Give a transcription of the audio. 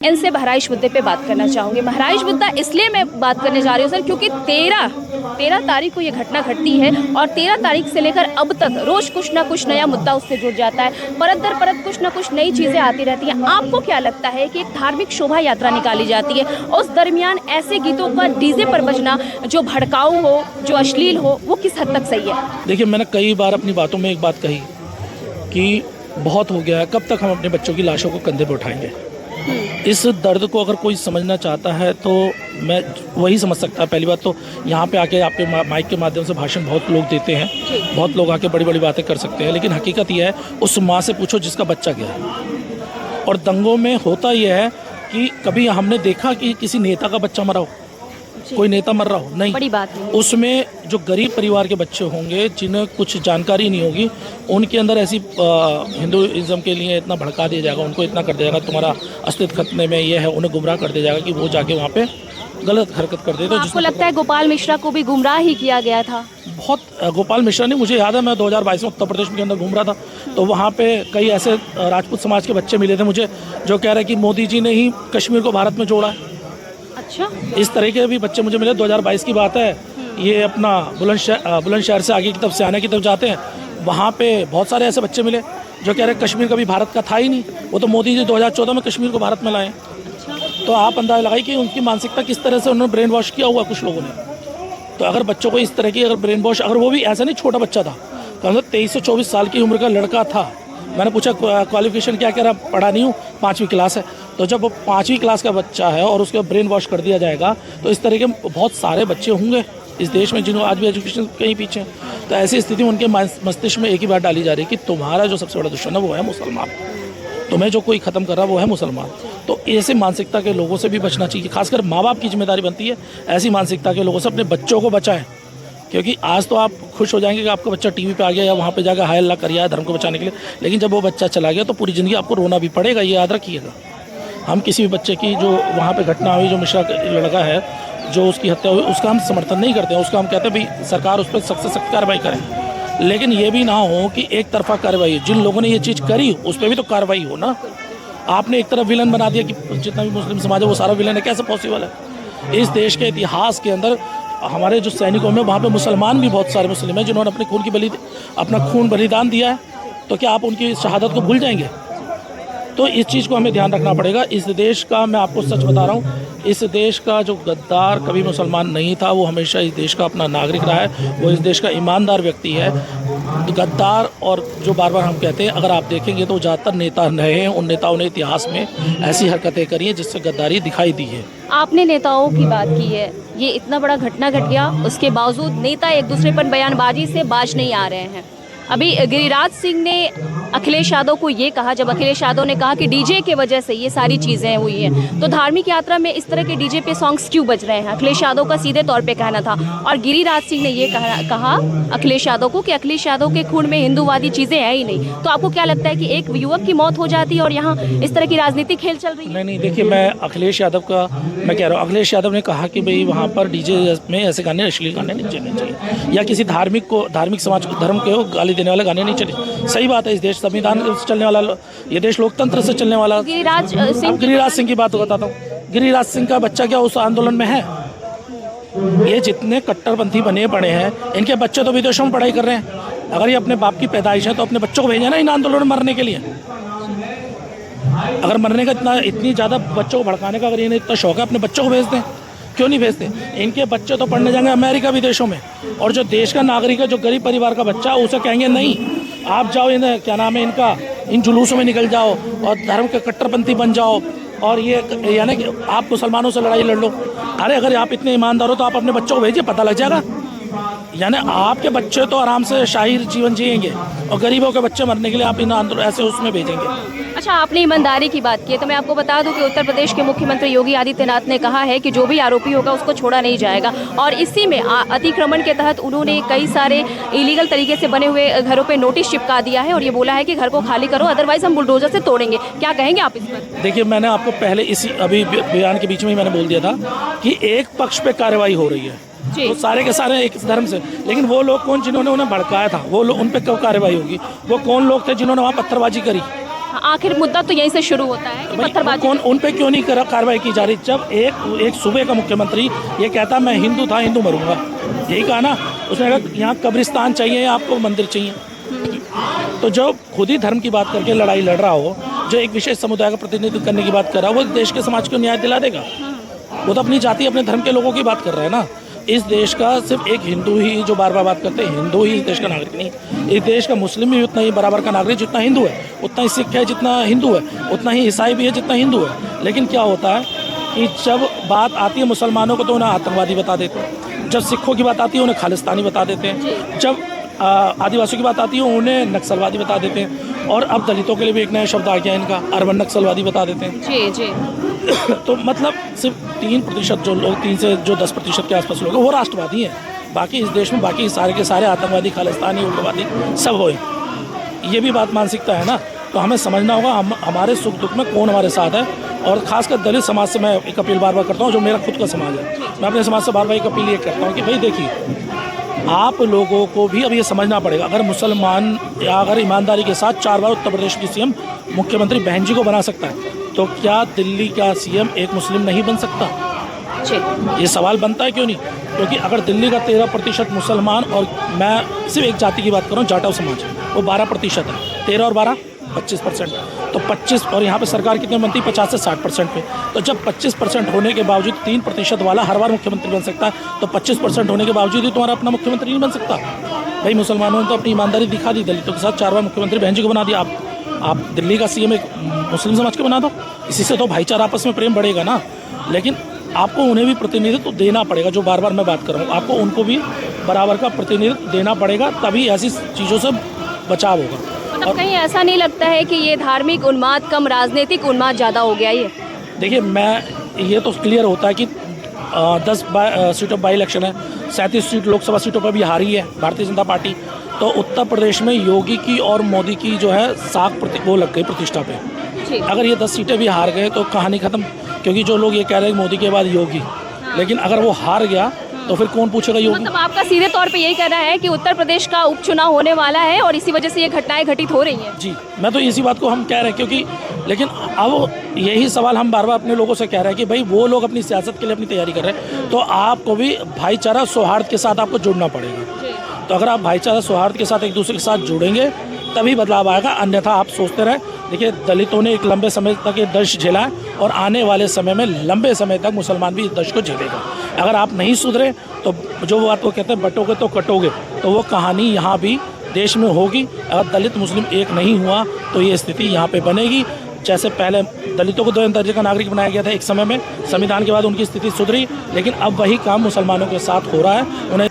इनसे बहराइच मुद्दे पे बात करना चाहूँगी। बहराइच मुद्दा इसलिए मैं बात करने जा रही हूँ सर क्योंकि 13 तारीख को ये घटना घटती है और 13 तारीख से लेकर अब तक रोज कुछ ना कुछ नया मुद्दा उससे जुड़ जाता है। परत दर परत कुछ ना कुछ नई चीज़ें आती रहती हैं। आपको क्या लगता है कि एक धार्मिक शोभा यात्रा निकाली जाती है, उस दरमियान ऐसे गीतों का डीजे पर बजना जो भड़काऊ हो, जो अश्लील हो, वो किस हद तक सही है? देखिए, मैंने कई बार अपनी बातों में एक बात कही कि बहुत हो गया है, कब तक हम अपने बच्चों की लाशों को कंधे पर उठाएंगे। इस दर्द को अगर कोई समझना चाहता है तो मैं वही समझ सकता है। पहली बात तो यहाँ पे आके आपके माइक के माध्यम से भाषण बहुत लोग देते हैं, बहुत लोग आके बड़ी बड़ी बातें कर सकते हैं, लेकिन हकीकत यह है उस माँ से पूछो जिसका बच्चा गया है। और दंगों में होता यह है कि कभी हमने देखा कि किसी नेता का बच्चा मरा हो, कोई नेता मर रहा हो, नहीं। बड़ी बात है। उसमें जो गरीब परिवार के बच्चे होंगे जिन्हें कुछ जानकारी नहीं होगी, उनके अंदर ऐसी हिंदुइज्म के लिए इतना भड़का दिया जाएगा, उनको इतना कर दिया जाएगा तुम्हारा अस्तित्व खतरे में ये है, उन्हें गुमराह कर दिया जाएगा कि वो जाके वहाँ पे गलत हरकत कर देते। आपको लगता है गोपाल मिश्रा को भी गुमराह ही किया गया था? बहुत गोपाल मिश्रा नहीं, मुझे याद है मैं 2022 में उत्तर प्रदेश के अंदर घूम रहा था तो वहाँ पे कई ऐसे राजपूत समाज के बच्चे मिले थे मुझे जो कह रहे कि मोदी जी ने ही कश्मीर को भारत में जोड़ा है। अच्छा, इस तरह के भी बच्चे मुझे मिले। 2022 की बात है, ये अपना बुलंदशहर से आगे की तरफ सियाने की तरफ जाते हैं, वहाँ पे बहुत सारे ऐसे बच्चे मिले जो कह रहे कश्मीर कभी भारत का था ही नहीं, वो तो मोदी जी 2014 में कश्मीर को भारत में लाए। तो आप अंदाजा लगाइए कि उनकी मानसिकता किस तरह से उन्होंने ब्रेन वॉश किया हुआ कुछ लोगों ने। तो अगर बच्चों को इस तरह की अगर ब्रेन वॉश, अगर वो भी ऐसा नहीं छोटा बच्चा था, कम से 23 से 24 साल की उम्र का लड़का था। मैंने पूछा क्वालिफिकेशन क्या कह रहा, पढ़ा नहीं हूँ, 5वीं क्लास है। तो जब वो 5वीं क्लास का बच्चा है और उसका ब्रेन वॉश कर दिया जाएगा तो इस तरह के बहुत सारे बच्चे होंगे इस देश में जिन्होंने आज भी एजुकेशन कहीं पीछे हैं। तो ऐसी स्थिति में उनके मस्तिष्क में एक ही बात डाली जा रही है कि तुम्हारा जो सबसे बड़ा दुश्मन है वो है मुसलमान, तुम्हें जो कोई ख़त्म कर रहा है वो है मुसलमान। तो ऐसे मानसिकता के लोगों से भी बचना चाहिए, खासकर माँ बाप की जिम्मेदारी बनती है ऐसी मानसिकता के लोगों से अपने बच्चों को बचाएं। क्योंकि आज तो आप खुश हो जाएंगे कि आपका बच्चा टीवी पे आ गया या वहाँ पे जाकर हाय अल्लाह कर आया धर्म को बचाने के लिए, लेकिन जब वो बच्चा चला गया तो पूरी ज़िंदगी आपको रोना भी पड़ेगा, ये याद रखिएगा। हम किसी भी बच्चे की जो वहाँ पे घटना हुई, जो मिश्रा लड़का है जो उसकी हत्या हुई, उसका हम समर्थन नहीं करते हैं। उसका हम कहते हैं भाई सरकार उस पर सख्त से सख्त कार्रवाई करे, लेकिन ये भी ना हो कि एक तरफा कार्रवाई। जिन लोगों ने ये चीज़ करी उस पर भी तो कार्रवाई हो ना। आपने एक तरफ विलन बना दिया कि जितना भी मुस्लिम समाज है वो सारा विलन है, कैसे पॉसिबल है? इस देश के इतिहास के अंदर हमारे जो सैनिकों में वहाँ पे मुसलमान भी बहुत सारे मुस्लिम हैं जिन्होंने अपना खून बलिदान दिया है। तो क्या आप उनकी शहादत को भूल जाएंगे? तो इस चीज़ को हमें ध्यान रखना पड़ेगा। इस देश का, मैं आपको सच बता रहा हूँ, इस देश का जो गद्दार कभी मुसलमान नहीं था, वो हमेशा इस देश का अपना नागरिक रहा है, वो इस देश का ईमानदार व्यक्ति है। गद्दार और जो बार बार हम कहते हैं, अगर आप देखेंगे तो ज़्यादातर नेता रहे हैं, उन नेताओं ने इतिहास में ऐसी हरकतें करी हैं जिससे गद्दारी दिखाई दी है। आपने नेताओं की बात की है, ये इतना बड़ा घटना घट गया, उसके बावजूद नेता एक दूसरे पर बयानबाजी से बाज नहीं आ रहे हैं। अभी गिरिराज सिंह ने अखिलेश यादव को ये कहा, जब अखिलेश यादव ने कहा कि डीजे के वजह से ये सारी चीज़ें हुई हैं, तो धार्मिक यात्रा में इस तरह के डीजे पे सॉन्ग्स क्यों बज रहे हैं? अखिलेश यादव का सीधे तौर पे कहना था। और गिरिराज सिंह ने ये कहा अखिलेश यादव को कि अखिलेश यादव के खून में हिंदूवादी चीज़ें हैं ही नहीं। तो आपको क्या लगता है कि एक युवक की मौत हो जाती है और यहाँ इस तरह की राजनीतिक खेल चल रही है? नहीं, देखिए, मैं अखिलेश यादव का मैं कह रहा हूँ, अखिलेश यादव ने कहा कि भाई वहाँ पर डीजे में ऐसे गाने, अश्लील गाने नहीं चलने चाहिए, या किसी धार्मिक समाज को, धर्म के गाली देने वाले गाने नहीं चले। सही बात है, इस देश संविधान से चलने वाला, ये देश लोकतंत्र से चलने वाला। गिरिराज सिंह की बात बताता हूँ। गिरिराज सिंह का बच्चा क्या उस आंदोलन में है? ये जितने कट्टरपंथी बने पड़े हैं, इनके बच्चे तो विदेशों में पढ़ाई कर रहे हैं। अगर ये अपने बाप की पैदाइश है तो अपने बच्चों को भेजें ना इन आंदोलन में मरने के लिए। अगर मरने का इतनी ज़्यादा बच्चों को भड़काने का अगर इन्हें इतना शौक है, अपने बच्चों को भेज दें। क्यों नहीं भेजते? इनके बच्चे तो पढ़ने जाएंगे अमेरिका विदेशों में, और जो देश का नागरिक है, जो गरीब परिवार का बच्चा, उसे कहेंगे नहीं आप जाओ, इन्हें क्या नाम है इनका, इन जुलूसों में निकल जाओ और धर्म के कट्टरपंथी बन जाओ, और ये यानी कि आप मुसलमानों से लड़ाई लड़ लो। अरे अगर आप इतने ईमानदार हो तो आप अपने बच्चों को भेजिए, पता लग जाएगा। यानी आपके बच्चे तो आराम से शाही जीवन जिएंगे और गरीबों के बच्चे मरने के लिए आप इन आंदोलन ऐसे उसमें भेजेंगे। अच्छा, आपने ईमानदारी की बात की है तो मैं आपको बता दूं कि उत्तर प्रदेश के मुख्यमंत्री योगी आदित्यनाथ ने कहा है कि जो भी आरोपी होगा उसको छोड़ा नहीं जाएगा। और इसी में अतिक्रमण के तहत उन्होंने कई सारे इलीगल तरीके से बने हुए घरों पे नोटिस चिपका दिया है और ये बोला है कि घर को खाली करो, अदरवाइज हम बुलडोजर से तोड़ेंगे। क्या कहेंगे आप इस पर? देखिए, मैंने आपको पहले अभी बयान के बीच में ही मैंने बोल दिया था कि एक पक्ष पे कार्रवाई हो रही है, तो सारे के सारे एक धर्म से, लेकिन वो लोग कौन जिन्होंने उन्हें भड़काया था, वो लोग, उन पे कब कार्रवाई होगी? वो कौन लोग थे जिन्होंने वहाँ पत्थरबाजी करी? आखिर मुद्दा तो यहीं से शुरू होता है कि भाई, पत्थरबाजी। कौन उन पे क्यों नहीं कार्रवाई की जा रही? जब एक सूबे का मुख्यमंत्री ये कहता मैं हिंदू था, हिंदू मरूंगा, यही कहा ना उसने, कहा यहाँ कब्रिस्तान चाहिए या आपको मंदिर चाहिए? तो जो खुद ही धर्म की बात करके लड़ाई लड़ रहा हो, जो एक विशेष समुदाय का प्रतिनिधित्व करने की बात कर रहा हो, वो देश के समाज को न्याय दिला देगा? वो तो अपनी जाति अपने धर्म के लोगों की बात कर रहा है ना। इस देश का सिर्फ एक हिंदू ही, जो बार बार बात करते हैं, हिंदू ही इस देश का नागरिक नहीं। इस देश का मुस्लिम भी उतना ही बराबर का नागरिक जितना हिंदू है, उतना ही सिख है जितना हिंदू है, उतना ही ईसाई भी है जितना हिंदू है। लेकिन क्या होता है कि जब बात आती है मुसलमानों को तो उन्हें आतंकवादी बता देते हैं, जब सिखों की बात आती है उन्हें खालिस्तानी बता देते हैं, जब आदिवासियों की बात आती है उन्हें नक्सलवादी बता देते हैं, और अब दलितों के लिए भी एक नया शब्द आ गया इनका, अर्बन नक्सलवादी बता देते हैं। जी जी। तो मतलब सिर्फ 3% जो लोग, 3 से जो 10% के आसपास लोग हैं वो राष्ट्रवादी हैं। बाकी इस देश में बाकी सारे के सारे आतंकवादी, खालिस्तानी, उग्रवादी सब हो। ये भी बात मानसिकता है ना। तो हमें समझना होगा हमारे सुख दुख में कौन हमारे साथ है। और खासकर दलित समाज से मैं एक अपील बार बार करता हूँ, जो मेरा खुद का समाज है, मैं अपने समाज से बार बार एक अपील ये करता हूँ कि भाई देखिए, आप लोगों को भी अब ये समझना पड़ेगा, अगर मुसलमान या अगर ईमानदारी के साथ 4 बार उत्तर प्रदेश की सीएम मुख्यमंत्री बहन जी को बना सकता है, तो क्या दिल्ली का सीएम एक मुस्लिम नहीं बन सकता? ये सवाल बनता है क्यों नहीं? क्योंकि अगर दिल्ली का 13% मुसलमान, और मैं सिर्फ एक जाति की बात कर रहा हूँ, जाटव समाज, वो 12% है, 13 और 12 25%। तो 25, और यहाँ पे सरकार कितने बनती है? 50 से 60% पे। तो जब 25% होने के बावजूद 3% वाला हर बार मुख्यमंत्री बन सकता है, तो 25% होने के बावजूद ही तुम्हारा अपना मुख्यमंत्री नहीं बन सकता? भाई मुसलमानों ने तो अपनी ईमानदारी दिखा दी, दलितों के साथ 4 बार मुख्यमंत्री बहन जी को बना दिया। आप दिल्ली का सीएम एक मुस्लिम समाज को बना दो, इसी से तो भाईचारा आपस में प्रेम बढ़ेगा ना। लेकिन आपको उन्हें भी प्रतिनिधित्व देना पड़ेगा, जो बार बार मैं बात कर रहा हूँ, आपको उनको भी बराबर का प्रतिनिधित्व देना पड़ेगा, तभी ऐसी चीज़ों से बचाव होगा। मतलब कहीं ऐसा नहीं लगता है कि ये धार्मिक उन्माद कम राजनीतिक उन्माद ज़्यादा हो गया? ये देखिए, ये तो क्लियर होता है कि 10 सीटों बाई इलेक्शन है, 37 सीट लोकसभा सीटों पर भी हारी है भारतीय जनता पार्टी। तो उत्तर प्रदेश में योगी की और मोदी की जो है साख वो लग गई प्रतिष्ठा पे। अगर ये 10 सीटें भी हार गए तो कहानी ख़त्म। क्योंकि जो लोग ये कह रहे हैं मोदी के बाद योगी, लेकिन अगर वो हार गया तो फिर कौन पूछेगा योगी? मतलब आपका सीधे तौर पे यही कहना है कि उत्तर प्रदेश का उपचुनाव होने वाला है और इसी वजह से ये घटनाएं घटित हो रही हैं? जी, मैं तो इसी बात को हम कह रहे हैं, क्योंकि लेकिन अब यही सवाल हम बार बार अपने लोगों से कह रहे हैं कि भाई वो लोग अपनी सियासत के लिए अपनी तैयारी कर रहे हैं, तो आपको भी भाईचारा सौहार्द के साथ आपको जुड़ना पड़ेगा। तो अगर आप भाईचारा सौहार्द के साथ एक दूसरे के साथ जुड़ेंगे तभी बदलाव आएगा, अन्यथा आप सोचते रहे। देखिए, दलितों ने एक लंबे समय तक ये दर्श झेला है, और आने वाले समय में लंबे समय तक मुसलमान भी इस दर्श को झेलेगा। अगर आप नहीं सुधरे तो जो बात वो कहते हैं बटोगे तो कटोगे, तो वो कहानी यहाँ भी देश में होगी। अगर दलित मुस्लिम एक नहीं हुआ तो ये स्थिति यहाँ पे बनेगी। जैसे पहले दलितों को 2 दर्जे का नागरिक बनाया गया था एक समय में, संविधान के बाद उनकी स्थिति सुधरी, लेकिन अब वही काम मुसलमानों के साथ हो रहा है। उन्हें